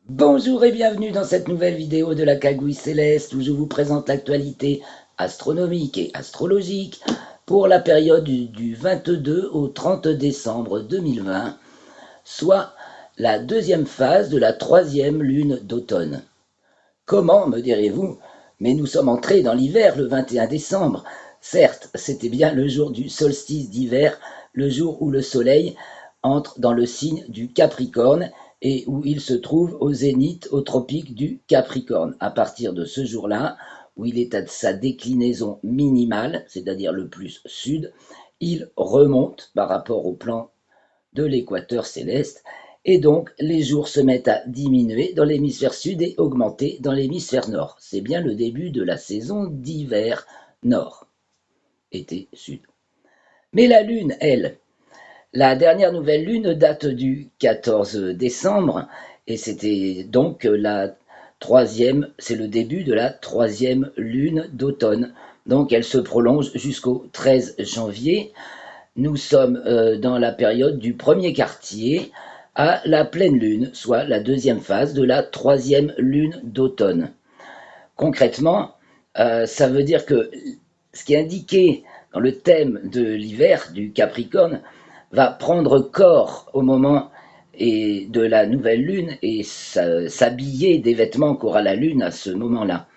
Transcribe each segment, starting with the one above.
Bonjour et bienvenue dans cette nouvelle vidéo de la Cagouille Céleste où je vous présente l'actualité astronomique et astrologique pour la période du 22 au 30 décembre 2020, soit la deuxième phase de la troisième lune d'automne. Comment, me direz-vous? Mais nous sommes entrés dans l'hiver le 21 décembre. Certes, c'était bien le jour du solstice d'hiver, le jour où le soleil entre dans le signe du Capricorne et où il se trouve au zénith au tropique du Capricorne. À partir de ce jour-là, où il est à sa déclinaison minimale, c'est-à-dire le plus sud, il remonte par rapport au plan de l'équateur céleste, et donc les jours se mettent à diminuer dans l'hémisphère sud et augmenter dans l'hémisphère nord. C'est bien le début de la saison d'hiver nord, été sud. Mais la Lune, elle, la dernière nouvelle Lune date du 14 décembre, et c'était donc la troisième, c'est le début de la troisième Lune d'automne. Donc elle se prolonge jusqu'au 13 janvier. Nous sommes dans la période du premier quartier à la pleine lune, soit la deuxième phase de la troisième lune d'automne. Concrètement, ça veut dire que ce qui est indiqué dans le thème de l'hiver du Capricorne va prendre corps au moment et de la nouvelle lune et s'habiller des vêtements qu'aura la lune à ce moment-là.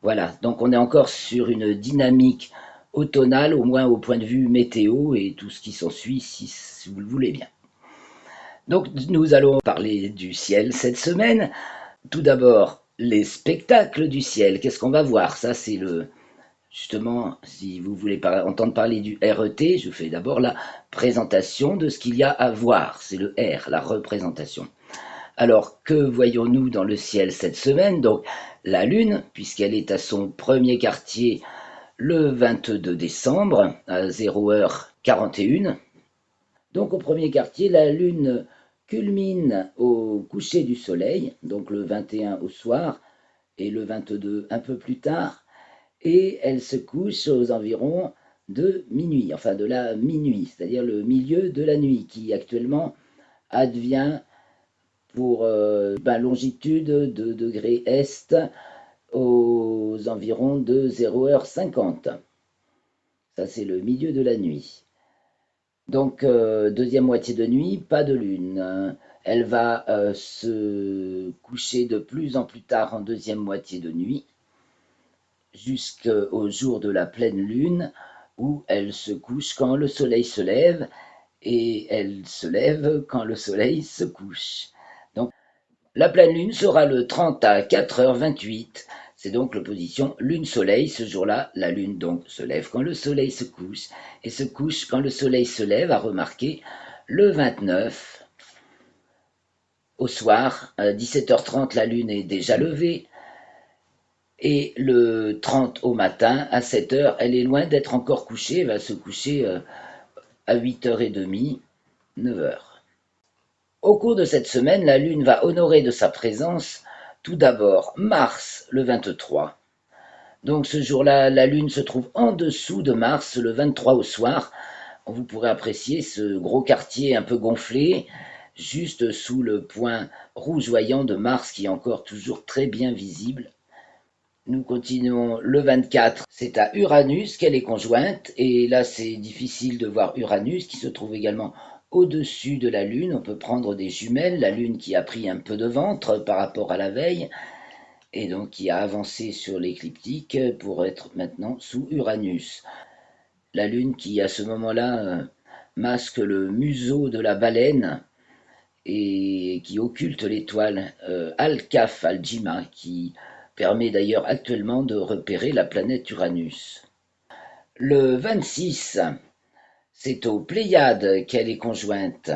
Voilà, donc on est encore sur une dynamique automnale, au moins au point de vue météo et tout ce qui s'ensuit, si vous le voulez bien. Donc nous allons parler du ciel cette semaine. Tout d'abord, les spectacles du ciel. Qu'est-ce qu'on va voir? Ça, c'est le... Justement, si vous voulez entendre parler du RET, je fais d'abord la présentation de ce qu'il y a à voir. C'est le R, la représentation. Alors, que voyons-nous dans le ciel cette semaine? Donc, la Lune, puisqu'elle est à son premier quartier le 22 décembre à 0h41. Donc, au premier quartier, la Lune culmine au coucher du soleil, donc le 21 au soir et le 22 un peu plus tard, et elle se couche aux environs de minuit, enfin de la minuit, c'est-à-dire le milieu de la nuit, qui actuellement advient pour longitude de degré est aux environs de 0h50. Ça, c'est le milieu de la nuit. Donc, deuxième moitié de nuit, pas de lune. Elle va se coucher de plus en plus tard en deuxième moitié de nuit, jusqu'au jour de la pleine lune, où elle se couche quand le soleil se lève, et elle se lève quand le soleil se couche. Donc, la pleine lune sera le 30 à 4h28. C'est donc l'opposition lune-soleil. Ce jour-là, la lune donc se lève quand le soleil se couche et se couche quand le soleil se lève, à remarquer le 29 au soir, à 17h30, la lune est déjà levée. Et le 30 au matin, à 7h, elle est loin d'être encore couchée. Elle va se coucher à 8h30, 9h. Au cours de cette semaine, la Lune va honorer de sa présence tout d'abord Mars le 23. Donc ce jour-là, la Lune se trouve en dessous de Mars le 23 au soir. Vous pourrez apprécier ce gros quartier un peu gonflé, juste sous le point rougeoyant de Mars qui est encore toujours très bien visible. Nous continuons le 24, c'est à Uranus qu'elle est conjointe, et là c'est difficile de voir Uranus qui se trouve également au-dessus de la Lune. On peut prendre des jumelles, la Lune qui a pris un peu de ventre par rapport à la veille, et donc qui a avancé sur l'écliptique pour être maintenant sous Uranus. La Lune qui à ce moment-là masque le museau de la baleine et qui occulte l'étoile Alcaf Algima, qui permet d'ailleurs actuellement de repérer la planète Uranus. Le 26, c'est aux Pléiades qu'elle est conjointe,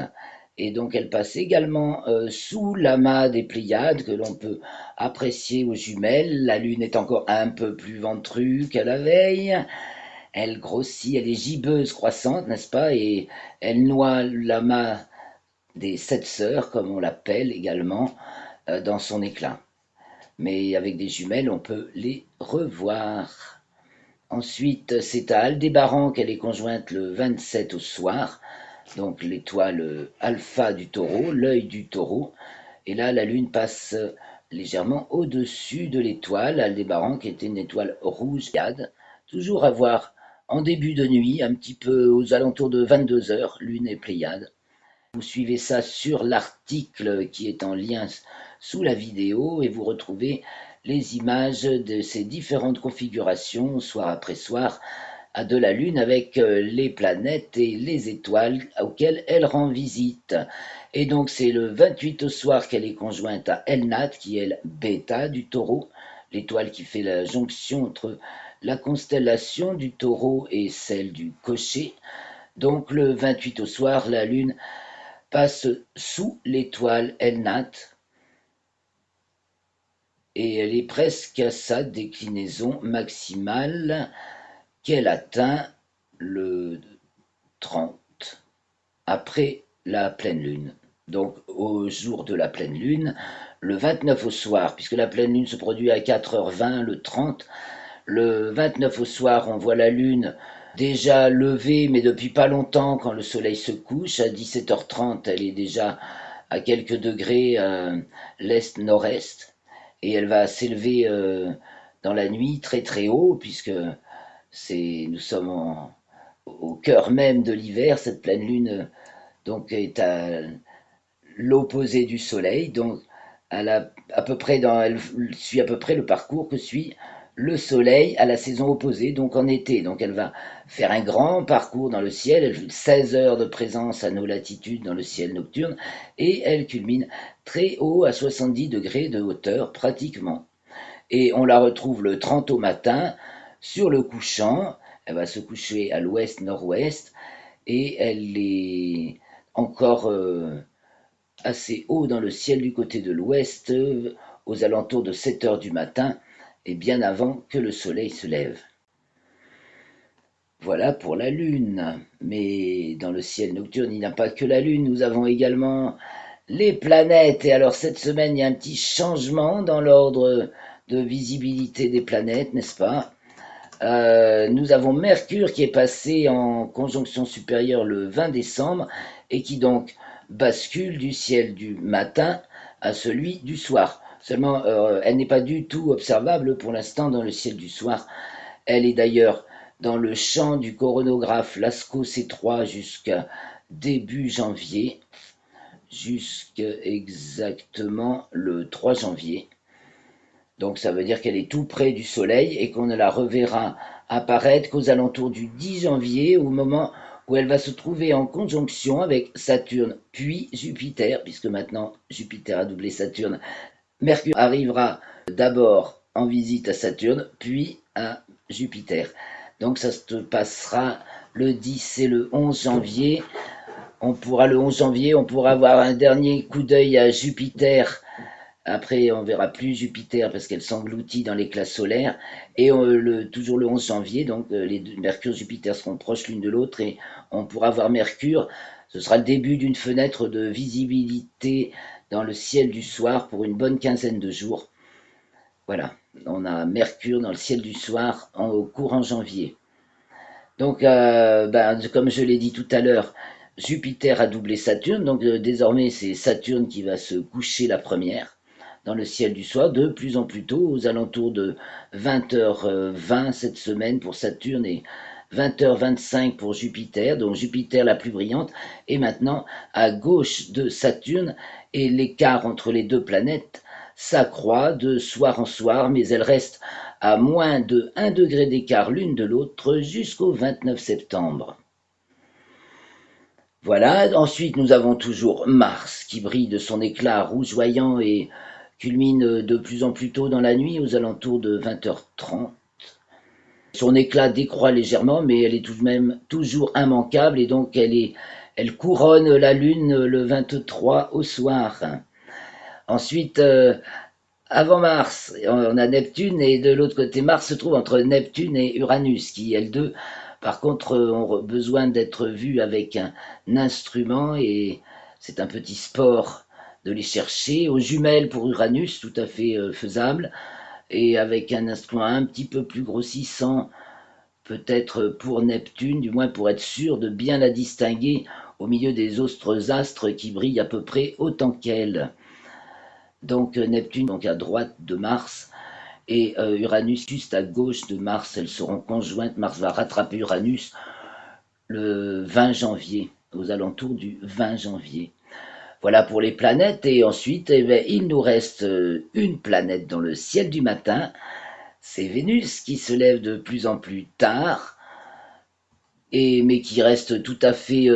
et donc elle passe également sous l'amas des Pléiades que l'on peut apprécier aux jumelles. La Lune est encore un peu plus ventrue qu'à la veille. Elle grossit, elle est gibbeuse croissante, n'est-ce pas? Et elle noie l'amas des sept sœurs, comme on l'appelle également, dans son éclat. Mais avec des jumelles, on peut les revoir. Ensuite, c'est à Aldébaran qu'elle est conjointe le 27 au soir, donc l'étoile alpha du taureau, l'œil du taureau, Et là, la Lune passe légèrement au-dessus de l'étoile, Aldébaran, qui était une étoile rouge, toujours à voir en début de nuit, un petit peu aux alentours de 22 heures, Lune et Pléiade. Vous suivez ça sur l'article qui est en lien sous la vidéo et vous retrouvez les images de ces différentes configurations, soir après soir, de la Lune avec les planètes et les étoiles auxquelles elle rend visite. Et donc c'est le 28 au soir qu'elle est conjointe à Elnat, qui est Bêta du Taureau, l'étoile qui fait la jonction entre la constellation du Taureau et celle du Cocher. Donc le 28 au soir, la Lune passe sous l'étoile Elnat et elle est presque à sa déclinaison maximale qu'elle atteint le 30 après la pleine lune. Donc au jour de la pleine lune, le 29 au soir, puisque la pleine lune se produit à 4h20 le 30, le 29 au soir, on voit la lune déjà levée, mais depuis pas longtemps quand le soleil se couche. À 17h30, elle est déjà à quelques degrés l'est-nord-est, et elle va s'élever dans la nuit très très haut, puisque nous sommes au cœur même de l'hiver. Cette pleine lune donc est à l'opposé du soleil, donc elle suit à peu près le parcours que suit le soleil à la saison opposée, donc en été. Donc elle va faire un grand parcours dans le ciel, elle fait 16 heures de présence à nos latitudes dans le ciel nocturne, et elle culmine très haut à 70 degrés de hauteur pratiquement. Et on la retrouve le 30 au matin sur le couchant, elle va se coucher à l'ouest-nord-ouest, et elle est encore assez haut dans le ciel du côté de l'ouest, aux alentours de 7 heures du matin, et bien avant que le soleil se lève. Voilà pour la Lune. Mais dans le ciel nocturne, il n'y a pas que la Lune, nous avons également les planètes. Et alors cette semaine, il y a un petit changement dans l'ordre de visibilité des planètes, n'est-ce pas? Nous avons Mercure qui est passé en conjonction supérieure le 20 décembre et qui donc bascule du ciel du matin à celui du soir. Seulement, elle n'est pas du tout observable pour l'instant dans le ciel du soir. Elle est d'ailleurs dans le champ du coronographe Lascaux C3 jusqu'à début janvier, jusqu'à exactement le 3 janvier. Donc ça veut dire qu'elle est tout près du Soleil et qu'on ne la reverra apparaître qu'aux alentours du 10 janvier, au moment où elle va se trouver en conjonction avec Saturne puis Jupiter, puisque maintenant Jupiter a doublé Saturne. Mercure arrivera d'abord en visite à Saturne, puis à Jupiter. Donc ça se passera le 10 et le 11 janvier. Le 11 janvier, on pourra avoir un dernier coup d'œil à Jupiter. Après, on verra plus Jupiter parce qu'elle s'engloutit dans l'éclat solaire. Et toujours le 11 janvier, donc les deux, Mercure et Jupiter seront proches l'une de l'autre et on pourra voir Mercure. Ce sera le début d'une fenêtre de visibilité dans le ciel du soir pour une bonne quinzaine de jours. Voilà, on a Mercure dans le ciel du soir au courant janvier. Donc, comme je l'ai dit tout à l'heure, Jupiter a doublé Saturne, donc désormais c'est Saturne qui va se coucher la première dans le ciel du soir, de plus en plus tôt, aux alentours de 20h20 cette semaine pour Saturne et 20h25 pour Jupiter, donc Jupiter la plus brillante, est maintenant à gauche de Saturne, et l'écart entre les deux planètes s'accroît de soir en soir, mais elle reste à moins de 1 degré d'écart l'une de l'autre jusqu'au 29 septembre. Voilà, ensuite nous avons toujours Mars qui brille de son éclat rougeoyant et culmine de plus en plus tôt dans la nuit aux alentours de 20h30. Son éclat décroît légèrement, mais elle est tout de même toujours immanquable et donc elle couronne la Lune le 23 au soir. Ensuite, avant Mars, on a Neptune et de l'autre côté, Mars se trouve entre Neptune et Uranus, qui elles deux, par contre, ont besoin d'être vues avec un instrument et c'est un petit sport de les chercher. Aux jumelles pour Uranus, tout à fait faisable, et avec un instrument un petit peu plus grossissant, peut-être pour Neptune, du moins pour être sûr de bien la distinguer au milieu des autres astres qui brillent à peu près autant qu'elle. Donc Neptune donc à droite de Mars et Uranus juste à gauche de Mars. Elles seront conjointes. Mars va rattraper Uranus le 20 janvier, aux alentours du 20 janvier. Voilà pour les planètes. Et ensuite, eh bien, il nous reste une planète dans le ciel du matin. C'est Vénus qui se lève de plus en plus tard, mais qui reste tout à fait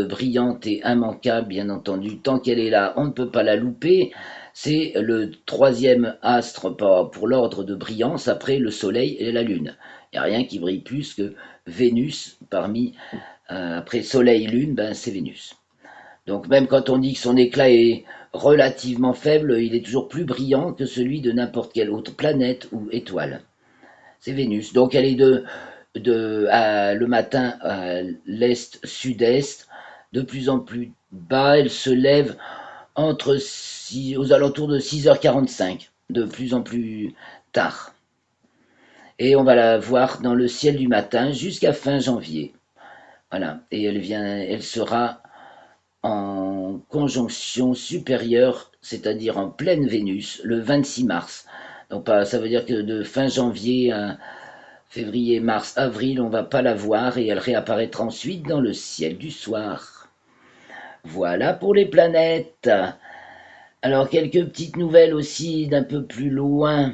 brillante et immanquable, bien entendu. Tant qu'elle est là, on ne peut pas la louper. C'est le troisième astre pour l'ordre de brillance après le Soleil et la Lune. Il n'y a rien qui brille plus que Vénus après Soleil-Lune, ben, c'est Vénus. Donc même quand on dit que son éclat est relativement faible, il est toujours plus brillant que celui de n'importe quelle autre planète ou étoile. C'est Vénus. Donc elle est le matin à l'est-sud-est, de plus en plus bas. Elle se lève aux alentours de 6h45, de plus en plus tard. Et on va la voir dans le ciel du matin jusqu'à fin janvier. Voilà. Et elle sera en conjonction supérieure, c'est-à-dire en pleine Vénus, le 26 mars. Donc ça veut dire que de fin janvier à février, mars, avril, on ne va pas la voir et elle réapparaîtra ensuite dans le ciel du soir. Voilà pour les planètes. Alors quelques petites nouvelles aussi d'un peu plus loin.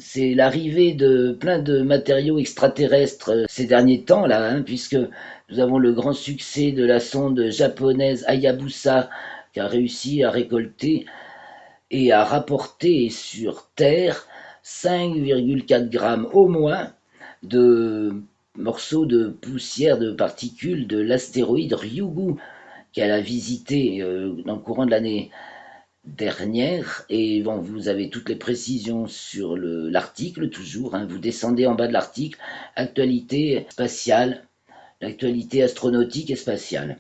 C'est l'arrivée de plein de matériaux extraterrestres ces derniers temps là, puisque nous avons le grand succès de la sonde japonaise Hayabusa qui a réussi à récolter et à rapporter sur Terre 5,4 grammes au moins de morceaux de poussière, de particules de l'astéroïde Ryugu qu'elle a visité dans le courant de l'année dernière. Et bon, vous avez toutes les précisions sur l'article, toujours. Vous descendez en bas de l'article, actualité spatiale, l'actualité astronautique et spatiale.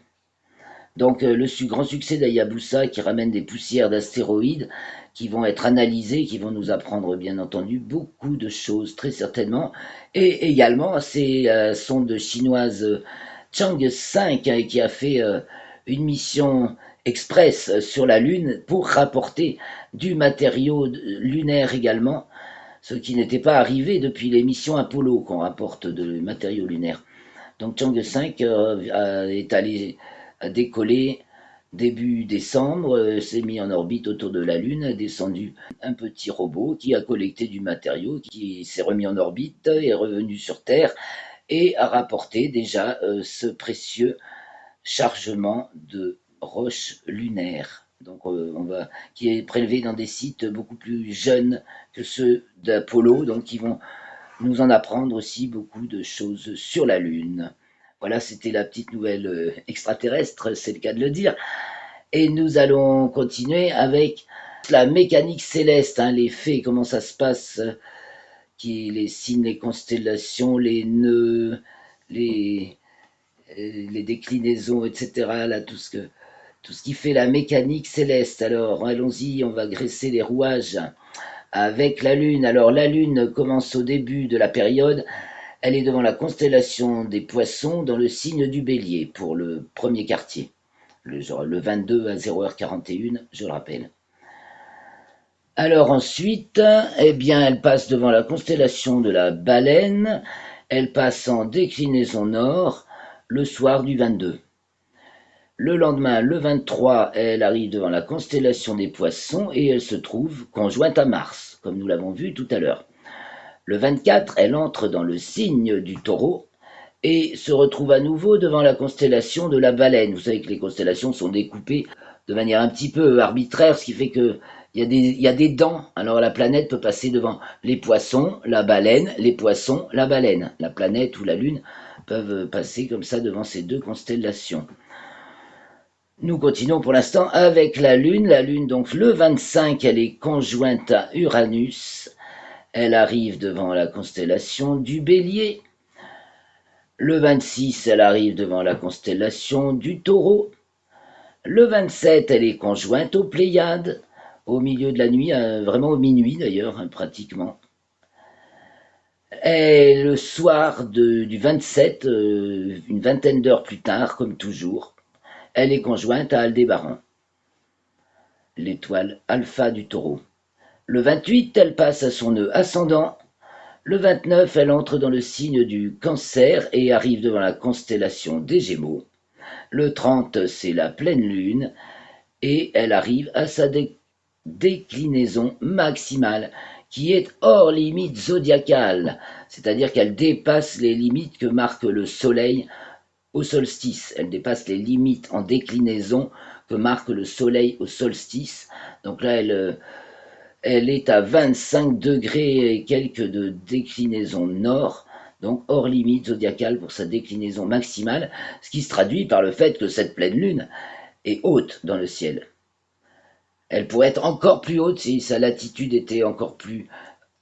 Donc le grand succès d'Hayabusa qui ramène des poussières d'astéroïdes qui vont être analysées, qui vont nous apprendre bien entendu beaucoup de choses très certainement. Et également ces sondes chinoises Chang'e 5 qui a fait une mission express sur la Lune pour rapporter du matériau lunaire également, ce qui n'était pas arrivé depuis les missions Apollo qu'on rapporte de matériaux lunaires. Donc Chang'e 5 est allé décoller début décembre, s'est mis en orbite autour de la Lune, a descendu un petit robot qui a collecté du matériau, qui s'est remis en orbite, est revenu sur Terre et a rapporté déjà ce précieux chargement de roches lunaires. Donc qui est prélevé dans des sites beaucoup plus jeunes que ceux d'Apollo, donc qui vont nous en apprendre aussi beaucoup de choses sur la Lune. Voilà, c'était la petite nouvelle extraterrestre, c'est le cas de le dire. Et nous allons continuer avec la mécanique céleste, les faits, comment ça se passe, les signes, les constellations, les nœuds, les, les déclinaisons, etc. Là, tout ce qui fait la mécanique céleste. Alors, allons-y, on va graisser les rouages avec la Lune. Alors, la Lune commence au début de la période. Elle est devant la constellation des Poissons dans le signe du Bélier pour le premier quartier, le 22 à 0h41, je le rappelle. Alors ensuite, eh bien, elle passe devant la constellation de la Baleine, elle passe en déclinaison nord le soir du 22. Le lendemain, le 23, elle arrive devant la constellation des Poissons et elle se trouve conjointe à Mars, comme nous l'avons vu tout à l'heure. Le 24, elle entre dans le signe du Taureau et se retrouve à nouveau devant la constellation de la Baleine. Vous savez que les constellations sont découpées de manière un petit peu arbitraire, ce qui fait qu'il y a des dents. Alors la planète peut passer devant les poissons, la baleine, les poissons, la baleine. La planète ou la Lune peuvent passer comme ça devant ces deux constellations. Nous continuons pour l'instant avec la Lune. La Lune, donc le 25, elle est conjointe à Uranus. Elle arrive devant la constellation du Bélier. Le 26, elle arrive devant la constellation du Taureau. Le 27, elle est conjointe aux Pléiades, au milieu de la nuit, vraiment au minuit d'ailleurs, pratiquement. Et le soir du 27, une vingtaine d'heures plus tard, comme toujours, elle est conjointe à Aldébaran. l'étoile alpha du Taureau. Le 28, elle passe à son nœud ascendant. Le 29, elle entre dans le signe du Cancer et arrive devant la constellation des Gémeaux. Le 30, c'est la pleine lune et elle arrive à sa déclinaison maximale qui est hors limite zodiacale, c'est-à-dire qu'elle dépasse les limites que marque le Soleil au solstice. Elle dépasse les limites en déclinaison que marque le Soleil au solstice. Donc là, elle est à 25 degrés et quelques de déclinaison nord, donc hors limite zodiacale pour sa déclinaison maximale, ce qui se traduit par le fait que cette pleine lune est haute dans le ciel. Elle pourrait être encore plus haute si sa latitude était encore plus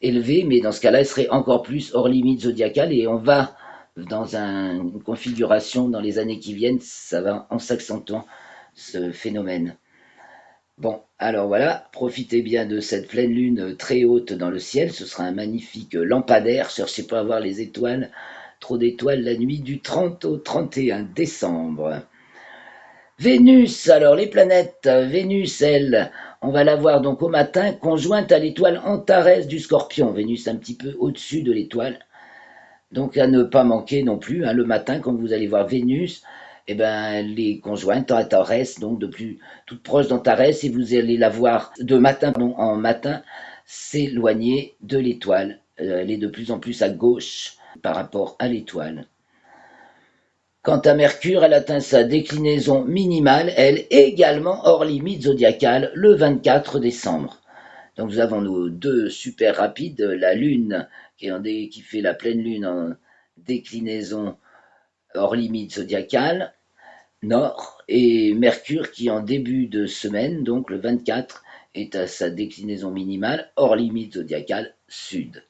élevée, mais dans ce cas-là, elle serait encore plus hors limite zodiacale et on va dans une configuration dans les années qui viennent, ça va en s'accentuant ce phénomène. Bon, alors voilà, profitez bien de cette pleine lune très haute dans le ciel, ce sera un magnifique lampadaire, cherchez pas à voir les étoiles, trop d'étoiles la nuit du 30 au 31 décembre. Vénus, alors les planètes, Vénus, elle, on va la voir donc au matin, conjointe à l'étoile Antares du Scorpion, Vénus un petit peu au-dessus de l'étoile, donc à ne pas manquer non plus, hein, le matin quand vous allez voir Vénus, eh ben, les conjointes Antares, donc de plus toute proche d'Antares, et vous allez la voir de matin en matin s'éloigner de l'étoile. Elle est de plus en plus à gauche par rapport à l'étoile. Quant à Mercure, elle atteint sa déclinaison minimale, elle également hors limite zodiacale, le 24 décembre. Donc nous avons nos deux super rapides, la Lune qui fait la pleine Lune en déclinaison hors limite zodiacale, nord, et Mercure qui en début de semaine, donc le 24, est à sa déclinaison minimale hors limite zodiacale, sud.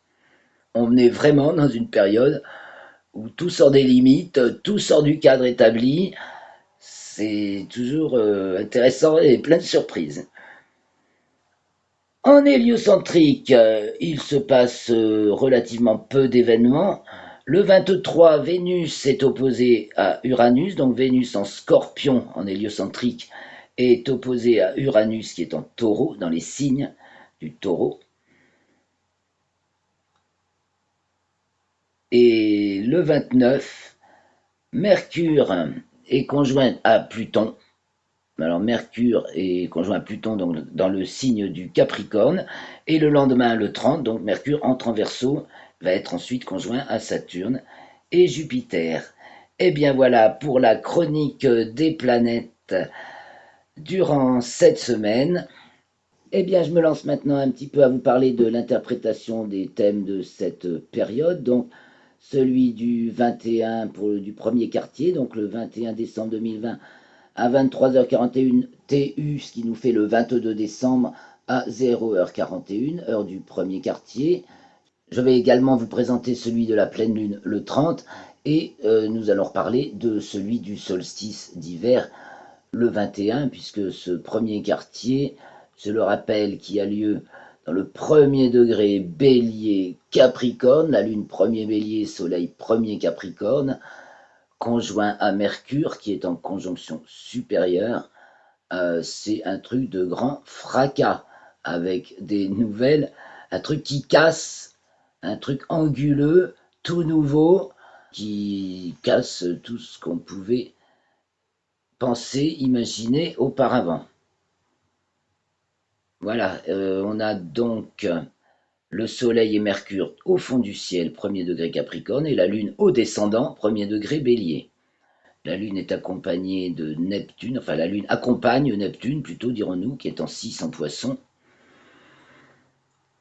On est vraiment dans une période où tout sort des limites, tout sort du cadre établi. C'est toujours intéressant et plein de surprises. En héliocentrique, il se passe relativement peu d'événements. Le 23, Vénus est opposée à Uranus, donc Vénus en Scorpion en héliocentrique est opposée à Uranus qui est en Taureau, dans les signes du Taureau. Et le 29, Mercure est conjoint à Pluton. Alors Mercure est conjoint à Pluton donc, dans le signe du Capricorne. Et le lendemain, le 30, donc Mercure entre en Verseau, va être ensuite conjoint à Saturne et Jupiter. Et bien voilà pour la chronique des planètes durant cette semaine. Eh bien, je me lance maintenant un petit peu à vous parler de l'interprétation des thèmes de cette période. Donc, celui du 21 du premier quartier, donc le 21 décembre 2020 à 23h41 TU, ce qui nous fait le 22 décembre à 0h41, heure du premier quartier. Je vais également vous présenter celui de la pleine lune le 30 et nous allons reparler de celui du solstice d'hiver le 21, puisque ce premier quartier, je le rappelle, qui a lieu dans le premier degré bélier Capricorne, la lune premier bélier, soleil premier Capricorne, conjoint à Mercure qui est en conjonction supérieure, c'est un truc de grand fracas avec des nouvelles, un truc qui casse, un truc anguleux, tout nouveau, qui casse tout ce qu'on pouvait penser, imaginer auparavant. Voilà, on a donc le Soleil et Mercure au fond du ciel, premier degré Capricorne, et la Lune au descendant, premier degré Bélier. La Lune est accompagnée de Neptune, enfin la Lune accompagne Neptune, plutôt dirons-nous, qui est en 6 en Poisson.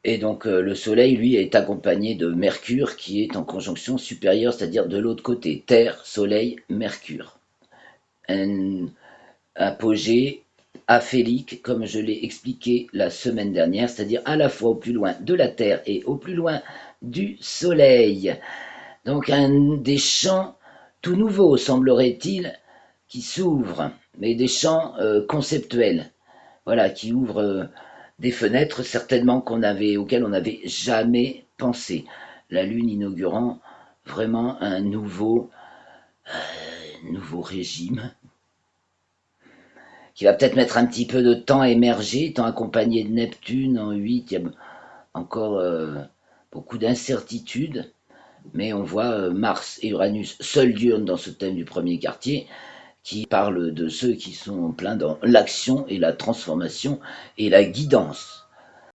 Et donc le Soleil, lui, est accompagné de Mercure, qui est en conjonction supérieure, c'est-à-dire de l'autre côté, Terre, Soleil, Mercure. Un apogée aphélique, comme je l'ai expliqué la semaine dernière, c'est-à-dire à la fois au plus loin de la Terre et au plus loin du Soleil. Donc des champs tout nouveaux, semblerait-il, qui s'ouvrent, mais des champs conceptuels, voilà, qui ouvrent des fenêtres certainement auxquelles on n'avait jamais pensé. La Lune inaugurant vraiment un nouveau régime qui va peut-être mettre un petit peu de temps à émerger, étant accompagné de Neptune en 8. Il y a encore beaucoup d'incertitudes, mais on voit Mars et Uranus seuls diurnes dans ce thème du premier quartier, qui parle de ceux qui sont en plein dans l'action et la transformation et la guidance.